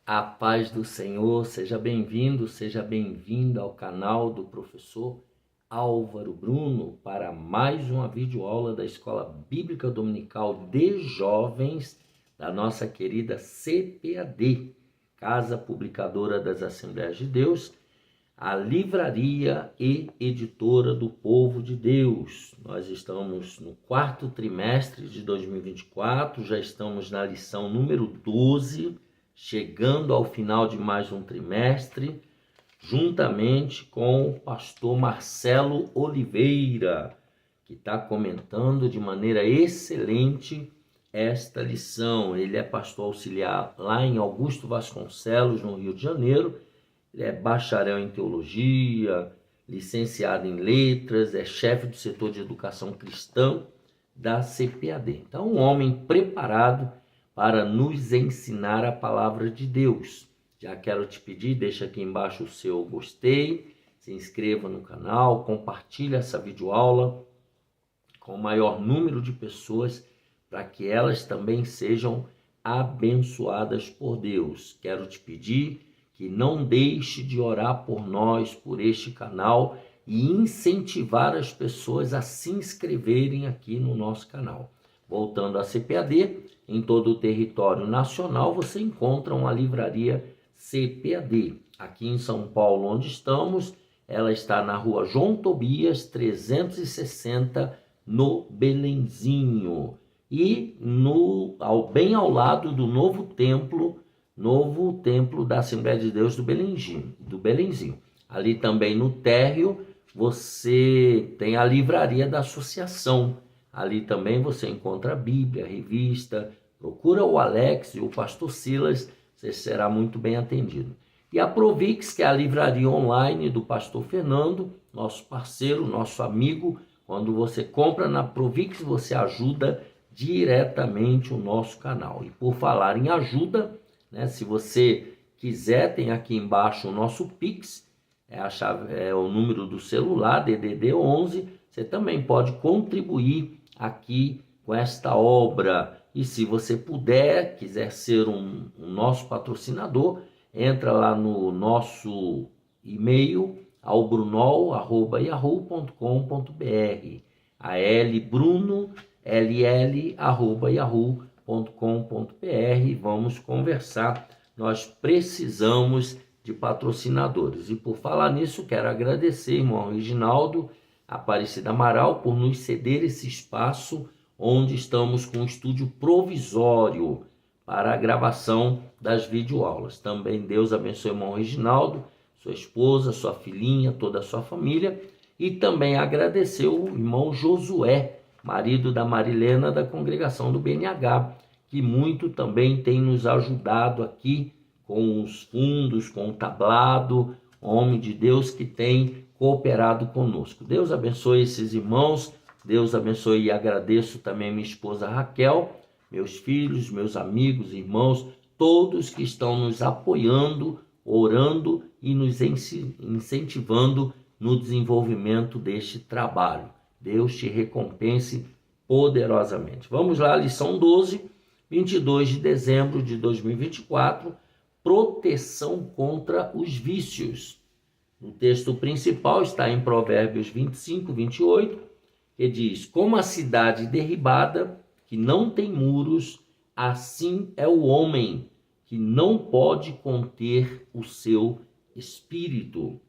A paz do Senhor, seja bem-vindo, seja bem-vinda ao canal do professor Álvaro Bruno para mais uma videoaula da Escola Bíblica Dominical de Jovens da nossa querida CPAD, Casa Publicadora das Assembleias de Deus, a livraria e editora do povo de Deus. Nós estamos no quarto trimestre de 2024, já estamos na lição número 12, chegando ao final de mais um trimestre, juntamente com o pastor Marcelo Oliveira, que está comentando de maneira excelente esta lição. Ele é pastor auxiliar lá em Augusto Vasconcelos, no Rio de Janeiro. Ele é bacharel em teologia, licenciado em letras, é chefe do setor de educação cristã da CPAD. Então, um homem preparado para nos ensinar a palavra de Deus. Já quero te pedir, deixa aqui embaixo o seu gostei, se inscreva no canal, compartilhe essa videoaula com o maior número de pessoas para que elas também sejam abençoadas por Deus. Quero te pedir que não deixe de orar por nós, por este canal e incentivar as pessoas a se inscreverem aqui no nosso canal. Voltando à CPAD, em todo o território nacional você encontra uma livraria CPAD. Aqui em São Paulo, onde estamos, ela está na rua João Tobias, 360, no Belenzinho. E bem ao lado do novo templo da Assembleia de Deus do Belenzinho. Ali também no térreo você tem a livraria da associação. Ali também você encontra a Bíblia, a revista. Procura o Alex e o pastor Silas, você será muito bem atendido. E a Provix, que é a livraria online do pastor Fernando, nosso parceiro, nosso amigo. Quando você compra na Provix, você ajuda diretamente o nosso canal. E por falar em ajuda, se você quiser, tem aqui embaixo o nosso Pix, é o número do celular, DDD 11. Você também pode contribuir aqui com esta obra. E se você quiser ser um nosso patrocinador, entra lá no nosso e-mail, albrunol@yahoo.com.br, albrunol@yahoo.com.br. Vamos conversar, nós precisamos de patrocinadores. E por falar nisso, quero agradecer, irmão Reginaldo Aparecida Amaral, por nos ceder esse espaço onde estamos com um estúdio provisório para a gravação das videoaulas. Também Deus abençoe o irmão Reginaldo, sua esposa, sua filhinha, toda a sua família. E também agradecer o irmão Josué, marido da Marilena, da congregação do BNH, que muito também tem nos ajudado aqui com os fundos, com o tablado, homem de Deus que tem cooperado conosco. Deus abençoe esses irmãos, Deus abençoe e agradeço também minha esposa Raquel, meus filhos, meus amigos, irmãos, todos que estão nos apoiando, orando e nos incentivando no desenvolvimento deste trabalho. Deus te recompense poderosamente. Vamos lá, lição 12, 22 de dezembro de 2024, proteção contra os vícios. O texto principal está em Provérbios 25, 28, que diz: como a cidade derribada, que não tem muros, assim é o homem, que não pode conter o seu espírito.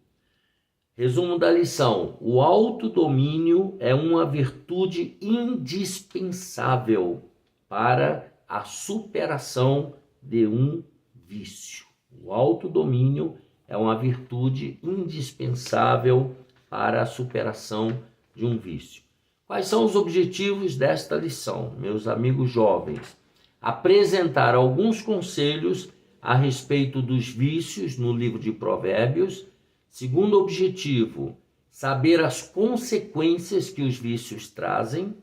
Resumo da lição: o autodomínio é uma virtude indispensável para a superação de um vício. O autodomínio é uma virtude indispensável para a superação de um vício. Quais são os objetivos desta lição, meus amigos jovens? Apresentar alguns conselhos a respeito dos vícios no livro de Provérbios. Segundo objetivo, saber as consequências que os vícios trazem.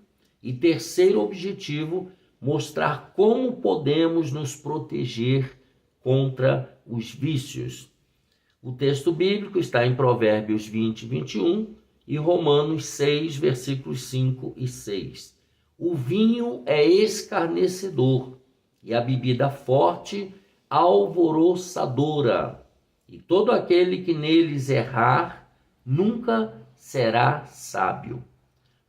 E terceiro objetivo, mostrar como podemos nos proteger contra os vícios. O texto bíblico está em Provérbios 20, 21 e Romanos 6, versículos 5 e 6. O vinho é escarnecedor e a bebida forte alvoroçadora, e todo aquele que neles errar nunca será sábio.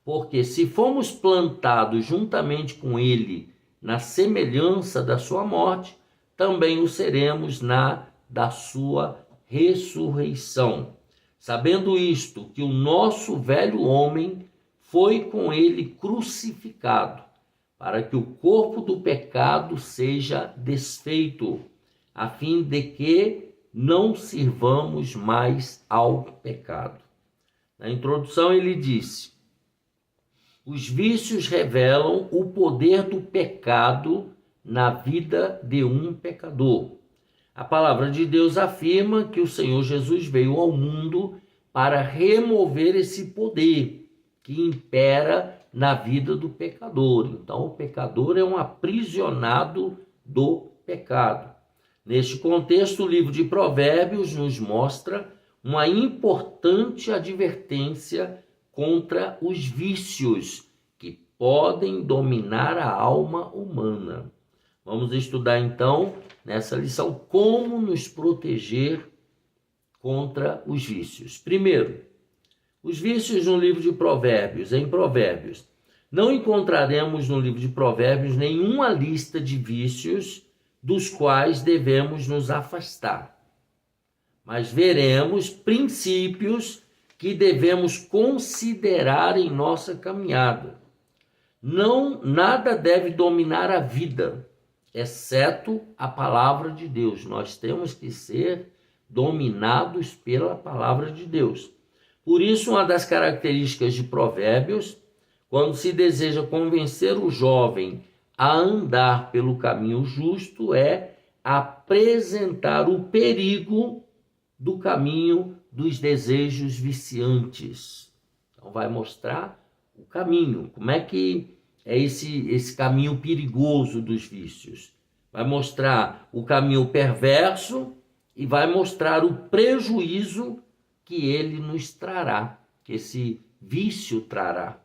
Porque se fomos plantados juntamente com ele na semelhança da sua morte, também o seremos na da sua ressurreição. Sabendo isto, que o nosso velho homem foi com ele crucificado, para que o corpo do pecado seja desfeito, a fim de que não sirvamos mais ao pecado. Na introdução ele disse: os vícios revelam o poder do pecado na vida de um pecador. A palavra de Deus afirma que o Senhor Jesus veio ao mundo para remover esse poder que impera na vida do pecador. Então, o pecador é um aprisionado do pecado. Neste contexto, o livro de Provérbios nos mostra uma importante advertência contra os vícios que podem dominar a alma humana. Vamos estudar então, nessa lição, como nos proteger contra os vícios. Primeiro, os vícios no livro de Provérbios, em Provérbios. Não encontraremos no livro de Provérbios nenhuma lista de vícios dos quais devemos nos afastar. Mas veremos princípios que devemos considerar em nossa caminhada. Nada deve dominar a vida, exceto a palavra de Deus. Nós temos que ser dominados pela palavra de Deus. Por isso, uma das características de Provérbios, quando se deseja convencer o jovem a andar pelo caminho justo, é apresentar o perigo do caminho dos desejos viciantes. Então vai mostrar o caminho, como é que é esse caminho perigoso dos vícios. Vai mostrar o caminho perverso e vai mostrar o prejuízo que ele nos trará, que esse vício trará.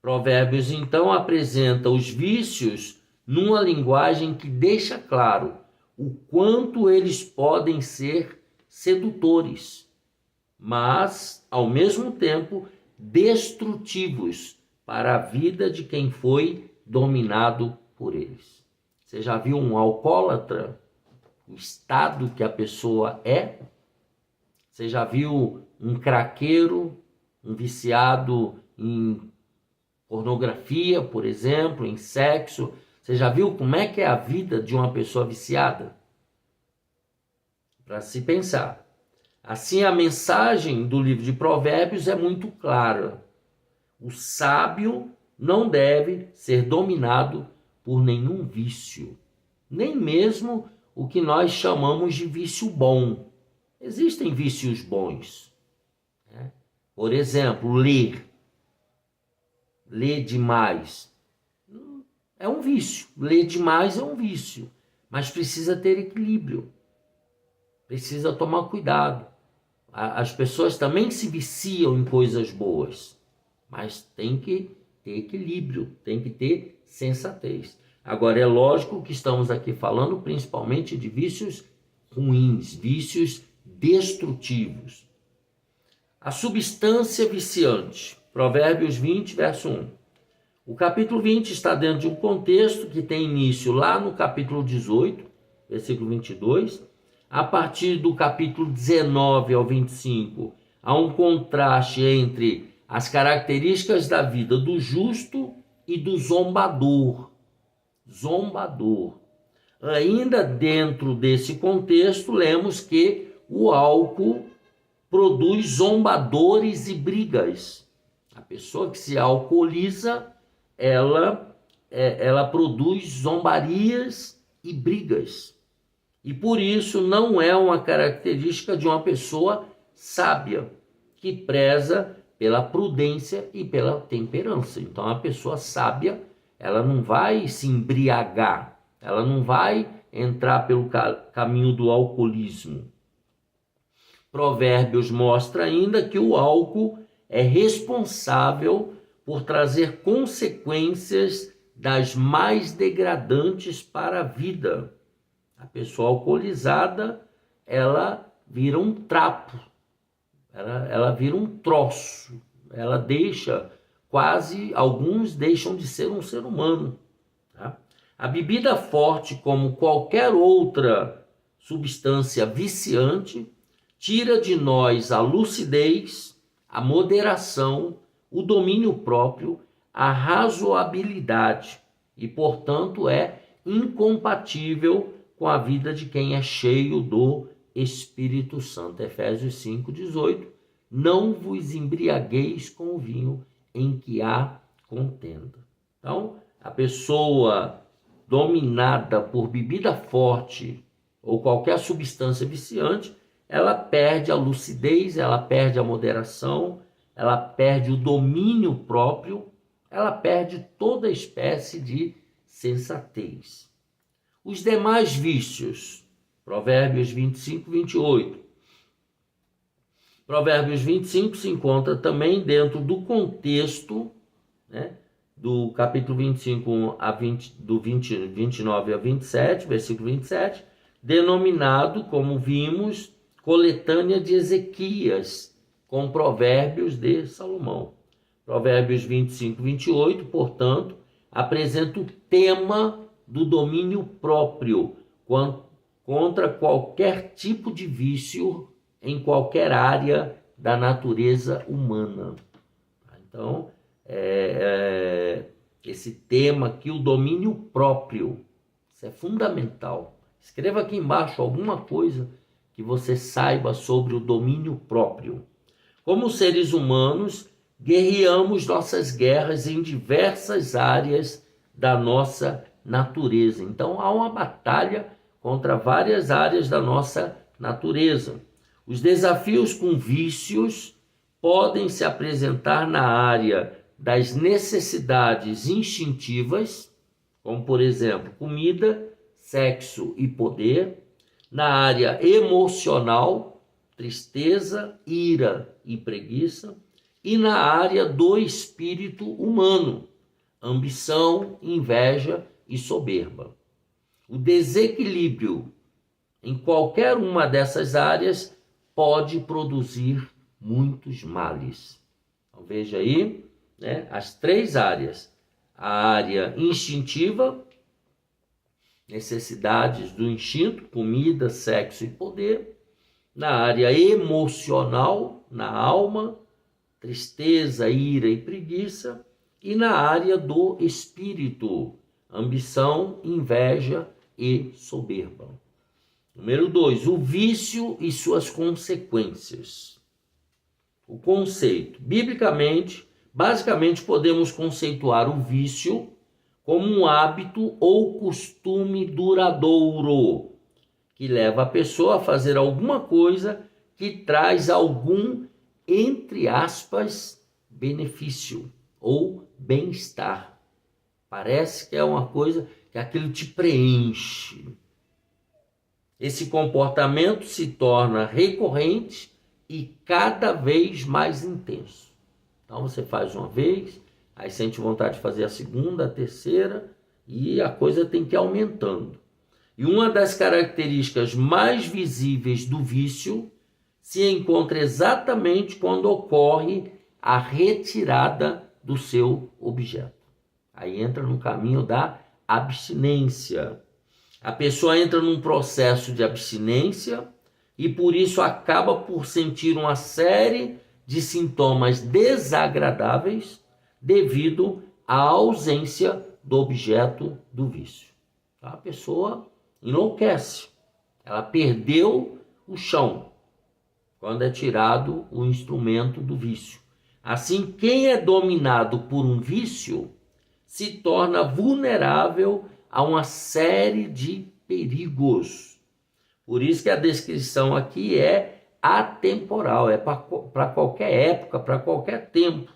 Provérbios, então, apresenta os vícios numa linguagem que deixa claro o quanto eles podem ser sedutores, mas, ao mesmo tempo, destrutivos para a vida de quem foi dominado por eles. Você já viu um alcoólatra? O estado que a pessoa é? Você já viu um craqueiro, um viciado em pornografia, por exemplo, em sexo? Você já viu como é que é a vida de uma pessoa viciada? Para se pensar. Assim, a mensagem do livro de Provérbios é muito clara. O sábio não deve ser dominado por nenhum vício, nem mesmo o que nós chamamos de vício bom. Existem vícios bons, né? Por exemplo, ler demais é um vício. Ler demais é um vício, mas precisa ter equilíbrio, precisa tomar cuidado. As pessoas também se viciam em coisas boas, mas tem que ter equilíbrio, tem que ter sensatez. Agora, é lógico que estamos aqui falando principalmente de vícios ruins, vícios destrutivos. A substância viciante, Provérbios 20, verso 1. O capítulo 20 está dentro de um contexto que tem início lá no capítulo 18, versículo 22. A partir do capítulo 19 ao 25, há um contraste entre as características da vida do justo e do zombador. Ainda dentro desse contexto, lemos que o álcool produz zombadores e brigas. A pessoa que se alcooliza, ela produz zombarias e brigas. E por isso não é uma característica de uma pessoa sábia, que preza pela prudência e pela temperança. Então, a pessoa sábia, ela não vai se embriagar, ela não vai entrar pelo caminho do alcoolismo. Provérbios mostra ainda que o álcool é responsável por trazer consequências das mais degradantes para a vida. A pessoa alcoolizada, ela vira um trapo, ela vira um troço, ela deixa alguns deixam de ser um ser humano. Tá? A bebida forte, como qualquer outra substância viciante, tira de nós a lucidez, a moderação, o domínio próprio, a razoabilidade e, portanto, é incompatível com a vida de quem é cheio do Espírito Santo. Efésios 5,18. Não vos embriagueis com o vinho em que há contenda. Então, a pessoa dominada por bebida forte ou qualquer substância viciante, ela perde a lucidez, ela perde a moderação, ela perde o domínio próprio, ela perde toda espécie de sensatez. Os demais vícios, Provérbios 25, 28. Provérbios 25 se encontra também dentro do contexto, né, do capítulo 25 do 29 a 27, versículo 27, denominado, como vimos, coletânea de Ezequias, com provérbios de Salomão. Provérbios 25, 28, portanto, apresenta o tema do domínio próprio contra qualquer tipo de vício em qualquer área da natureza humana. Então, esse tema aqui, o domínio próprio, isso é fundamental. Escreva aqui embaixo alguma coisa que você saiba sobre o domínio próprio. Como seres humanos, guerreamos nossas guerras em diversas áreas da nossa natureza. Então, há uma batalha contra várias áreas da nossa natureza. Os desafios com vícios podem se apresentar na área das necessidades instintivas, como, por exemplo, comida, sexo e poder, na área emocional, tristeza, ira e preguiça, e na área do espírito humano, ambição, inveja e soberba. O desequilíbrio em qualquer uma dessas áreas pode produzir muitos males. Então, veja aí, né, as três áreas. A área instintiva, necessidades do instinto, comida, sexo e poder. Na área emocional, na alma, tristeza, ira e preguiça. E na área do espírito, ambição, inveja e soberba. Número 2, o vício e suas consequências. O conceito. Biblicamente, basicamente podemos conceituar o vício como um hábito ou costume duradouro, que leva a pessoa a fazer alguma coisa que traz algum, entre aspas, benefício ou bem-estar. Parece que é uma coisa que aquilo te preenche. Esse comportamento se torna recorrente e cada vez mais intenso. Então você faz uma vez, aí sente vontade de fazer a segunda, a terceira, e a coisa tem que ir aumentando. E uma das características mais visíveis do vício se encontra exatamente quando ocorre a retirada do seu objeto. Aí entra no caminho da abstinência. A pessoa entra num processo de abstinência e por isso acaba por sentir uma série de sintomas desagradáveis devido à ausência do objeto do vício. A pessoa enlouquece, ela perdeu o chão quando é tirado o instrumento do vício. Assim, quem é dominado por um vício se torna vulnerável a uma série de perigos. Por isso que a descrição aqui é atemporal, é para qualquer época, para qualquer tempo.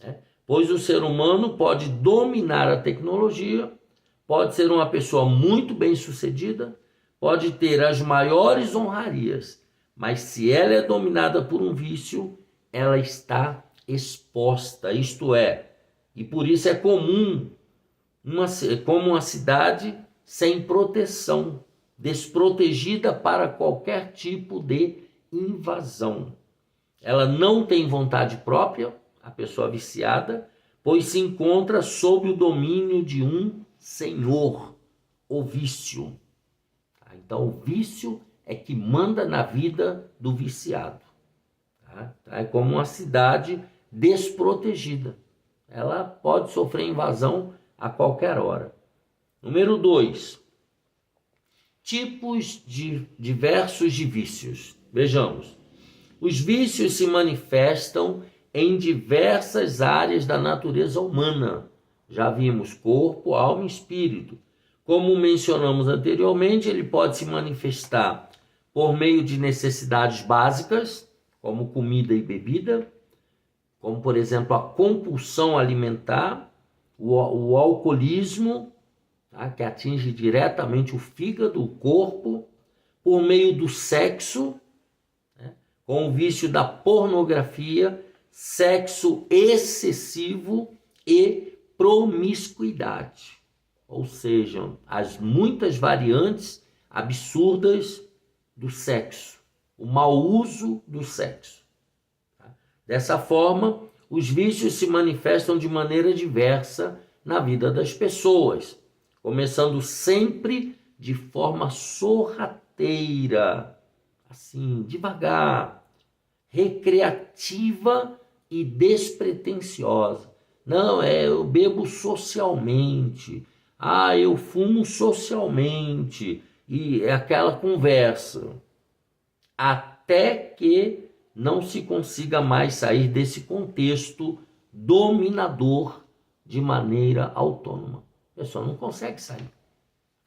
Né? Pois o ser humano pode dominar a tecnologia, pode ser uma pessoa muito bem-sucedida, pode ter as maiores honrarias, mas se ela é dominada por um vício, ela está exposta, isto é, e por isso é comum como uma cidade sem proteção desprotegida para qualquer tipo de invasão. Ela não tem vontade própria, a pessoa viciada, pois se encontra sob o domínio de um senhor, o vício. Então, o vício é que manda na vida do viciado. É como uma cidade desprotegida. Ela pode sofrer invasão a qualquer hora. Número 2. Tipos diversos de vícios. Vejamos. Os vícios se manifestam em diversas áreas da natureza humana. Já vimos corpo, alma e espírito. Como mencionamos anteriormente, ele pode se manifestar por meio de necessidades básicas, como comida e bebida, como, por exemplo, a compulsão alimentar, o alcoolismo, que atinge diretamente o fígado, o corpo, por meio do sexo, com o vício da pornografia, sexo excessivo e promiscuidade. Ou seja, as muitas variantes absurdas do sexo, o mau uso do sexo. Dessa forma, os vícios se manifestam de maneira diversa na vida das pessoas, começando sempre de forma sorrateira, assim, devagar, recreativa e despretensiosa. Não, eu bebo socialmente, eu fumo socialmente, e é aquela conversa, até que não se consiga mais sair desse contexto dominador de maneira autônoma. A pessoa não consegue sair.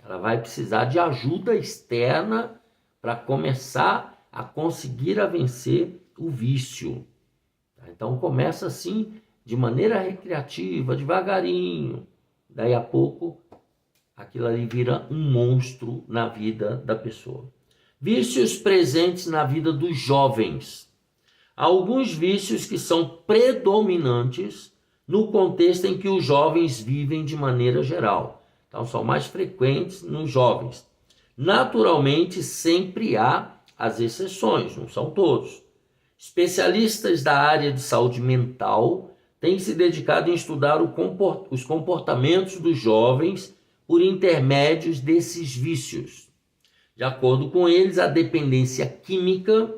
Ela vai precisar de ajuda externa para começar a conseguir vencer o vício. Então começa assim, de maneira recreativa, devagarinho. Daí a pouco, aquilo ali vira um monstro na vida da pessoa. Vícios presentes na vida dos jovens. Há alguns vícios que são predominantes no contexto em que os jovens vivem de maneira geral. Então, são mais frequentes nos jovens. Naturalmente, sempre há as exceções, não são todos. Especialistas da área de saúde mental têm se dedicado em estudar os comportamentos dos jovens por intermédios desses vícios. De acordo com eles, a dependência química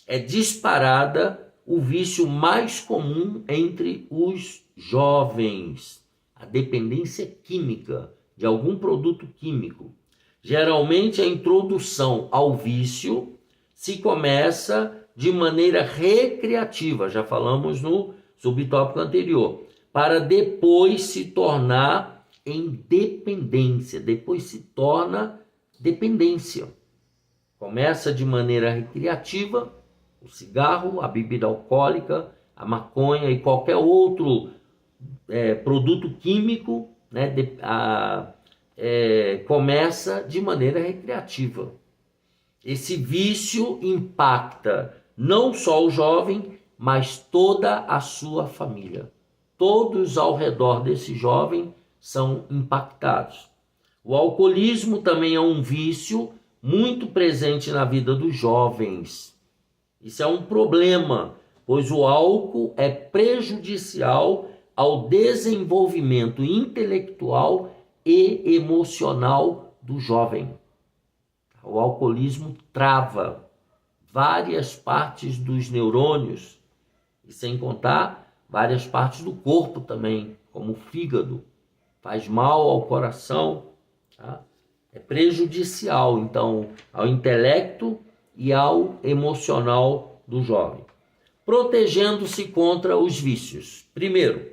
é disparada o vício mais comum entre os jovens. A dependência química de algum produto químico. Geralmente a introdução ao vício se começa de maneira recreativa, já falamos no subtópico anterior, para depois se tornar em dependência, depois se torna dependência. Começa de maneira recreativa, o cigarro, a bebida alcoólica, a maconha e qualquer outro produto químico, né, começa de maneira recreativa. Esse vício impacta não só o jovem, mas toda a sua família. Todos ao redor desse jovem são impactados. O alcoolismo também é um vício muito presente na vida dos jovens. Isso é um problema, pois o álcool é prejudicial ao desenvolvimento intelectual e emocional do jovem. O alcoolismo trava várias partes dos neurônios, e sem contar várias partes do corpo também, como o fígado. Faz mal ao coração, tá? É prejudicial, então, ao intelecto e ao emocional do jovem. Protegendo-se contra os vícios. Primeiro,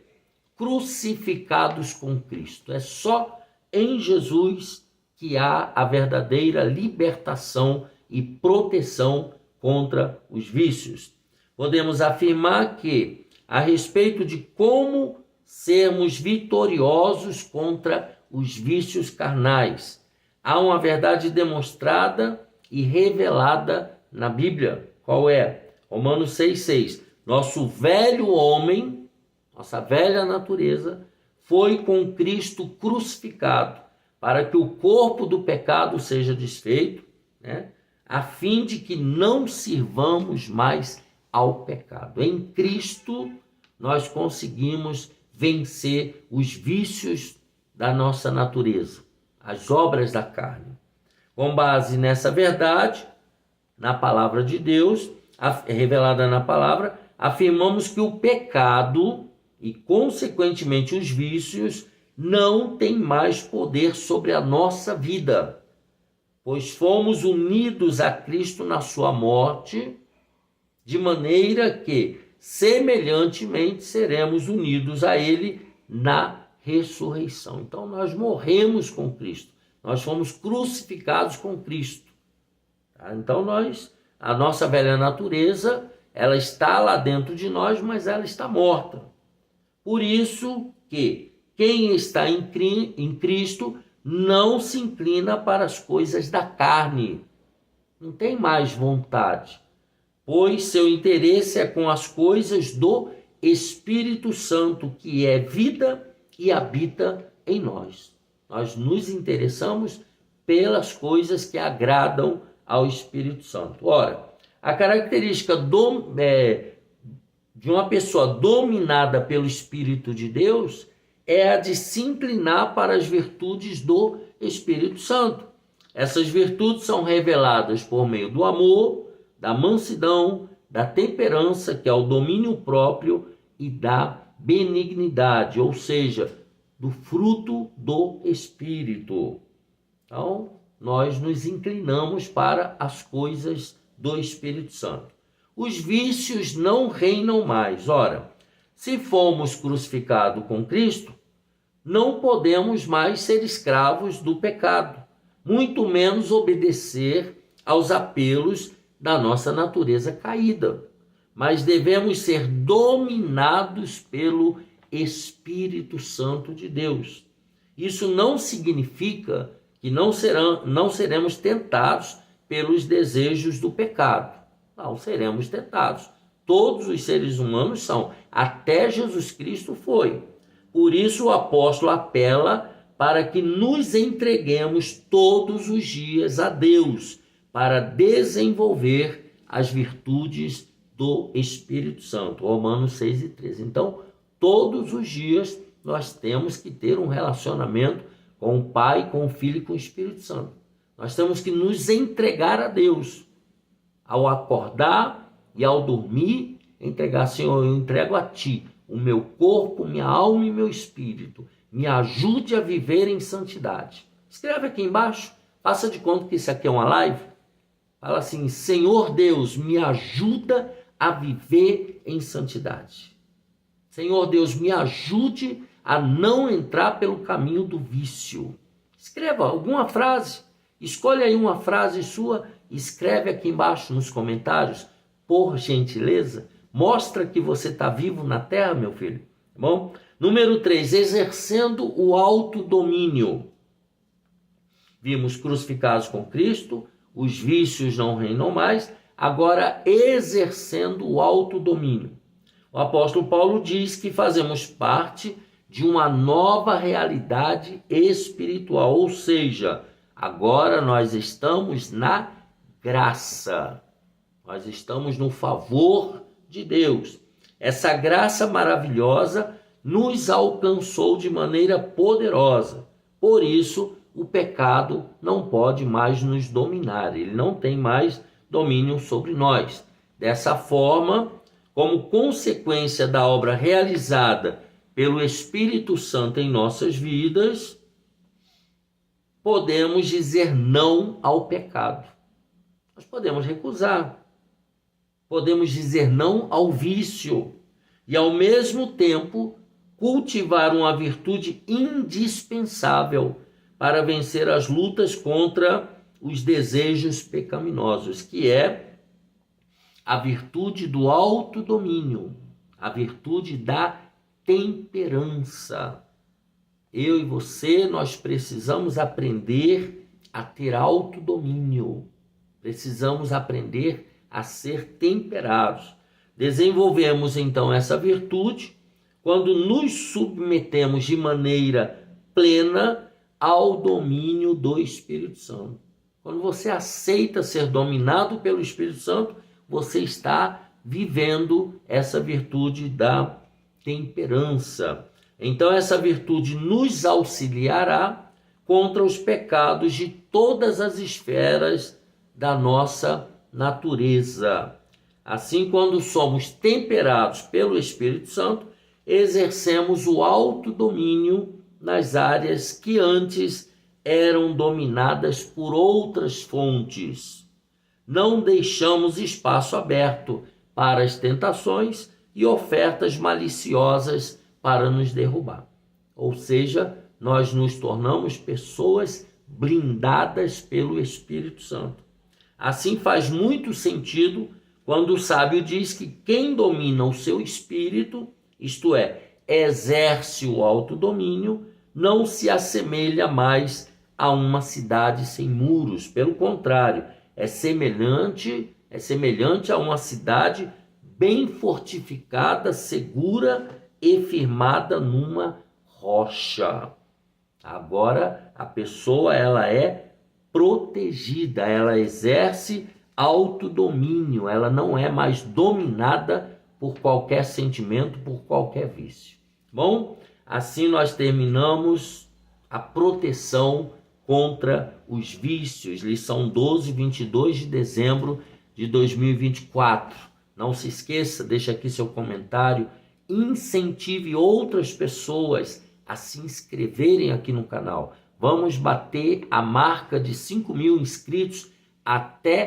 crucificados com Cristo. É só em Jesus que há a verdadeira libertação e proteção contra os vícios. Podemos afirmar que, a respeito de como sermos vitoriosos contra os vícios carnais, há uma verdade demonstrada e revelada na Bíblia. Qual é? Romanos 6,6. Nosso velho homem, nossa velha natureza, foi com Cristo crucificado, para que o corpo do pecado seja desfeito, né? A fim de que não sirvamos mais ao pecado. Em Cristo, nós conseguimos vencer os vícios da nossa natureza, as obras da carne. Com base nessa verdade, na palavra de Deus, revelada na palavra, afirmamos que o pecado e, consequentemente, os vícios não têm mais poder sobre a nossa vida, pois fomos unidos a Cristo na sua morte, de maneira que, semelhantemente, seremos unidos a Ele na ressurreição. Então, nós morremos com Cristo, nós fomos crucificados com Cristo. Então, a nossa velha natureza, ela está lá dentro de nós, mas ela está morta. Por isso que quem está em Cristo não se inclina para as coisas da carne, não tem mais vontade, pois seu interesse é com as coisas do Espírito Santo, que é vida e habita em nós. Nós nos interessamos pelas coisas que agradam ao Espírito Santo. Ora, a característica de uma pessoa dominada pelo Espírito de Deus é a de se inclinar para as virtudes do Espírito Santo. Essas virtudes são reveladas por meio do amor, da mansidão, da temperança, que é o domínio próprio, e da benignidade, ou seja, do fruto do Espírito. Então, nós nos inclinamos para as coisas do Espírito Santo. Os vícios não reinam mais. Ora, se fomos crucificados com Cristo, não podemos mais ser escravos do pecado, muito menos obedecer aos apelos da nossa natureza caída, mas devemos ser dominados pelo Espírito Santo de Deus. Isso não significa que não seremos tentados pelos desejos do pecado. Não seremos tentados. Todos os seres humanos são. Até Jesus Cristo foi. Por isso o apóstolo apela para que nos entreguemos todos os dias a Deus, para desenvolver as virtudes do Espírito Santo. Romanos 6:13. Então, todos os dias nós temos que ter um relacionamento com o Pai, com o Filho e com o Espírito Santo. Nós temos que nos entregar a Deus. Ao acordar e ao dormir, entregar, Senhor, eu entrego a Ti o meu corpo, minha alma e meu espírito. Me ajude a viver em santidade. Escreve aqui embaixo, faça de conta que isso aqui é uma live. Fala assim: Senhor Deus, me ajuda a viver em santidade. Senhor Deus, me ajude a não entrar pelo caminho do vício. Escreva alguma frase. Escolha aí uma frase sua, escreve aqui embaixo nos comentários, por gentileza. Mostra que você está vivo na terra, meu filho. Tá bom? Número 3, exercendo o autodomínio. Vimos crucificados com Cristo, os vícios não reinam mais, agora exercendo o autodomínio. O apóstolo Paulo diz que fazemos parte de uma nova realidade espiritual, ou seja, agora nós estamos na graça, nós estamos no favor de Deus. Essa graça maravilhosa nos alcançou de maneira poderosa. Por isso, o pecado não pode mais nos dominar, ele não tem mais domínio sobre nós. Dessa forma, como consequência da obra realizada pelo Espírito Santo em nossas vidas, podemos dizer não ao pecado. Nós podemos recusar. Podemos dizer não ao vício. E, ao mesmo tempo, cultivar uma virtude indispensável para vencer as lutas contra os desejos pecaminosos, que é a virtude do autodomínio, a virtude da temperança. Eu e você, nós precisamos aprender a ter autodomínio. Precisamos aprender a ser temperados. Desenvolvemos então essa virtude quando nos submetemos de maneira plena ao domínio do Espírito Santo. Quando você aceita ser dominado pelo Espírito Santo, você está vivendo essa virtude da temperança. Então, essa virtude nos auxiliará contra os pecados de todas as esferas da nossa natureza. Assim, quando somos temperados pelo Espírito Santo, exercemos o autodomínio nas áreas que antes eram dominadas por outras fontes. Não deixamos espaço aberto para as tentações e ofertas maliciosas para nos derrubar. Ou seja, nós nos tornamos pessoas blindadas pelo Espírito Santo. Assim faz muito sentido quando o sábio diz que quem domina o seu espírito, isto é, exerce o autodomínio, não se assemelha mais a uma cidade sem muros. Pelo contrário, é semelhante a uma cidade bem fortificada, segura e firmada numa rocha. Agora, a pessoa ela é protegida, ela exerce autodomínio, ela não é mais dominada por qualquer sentimento, por qualquer vício. Bom, assim nós terminamos a proteção contra os vícios, lição 12, 22 de dezembro de 2024. Não se esqueça, deixa aqui seu comentário, incentive outras pessoas a se inscreverem aqui no canal. Vamos bater a marca de 5.000 inscritos até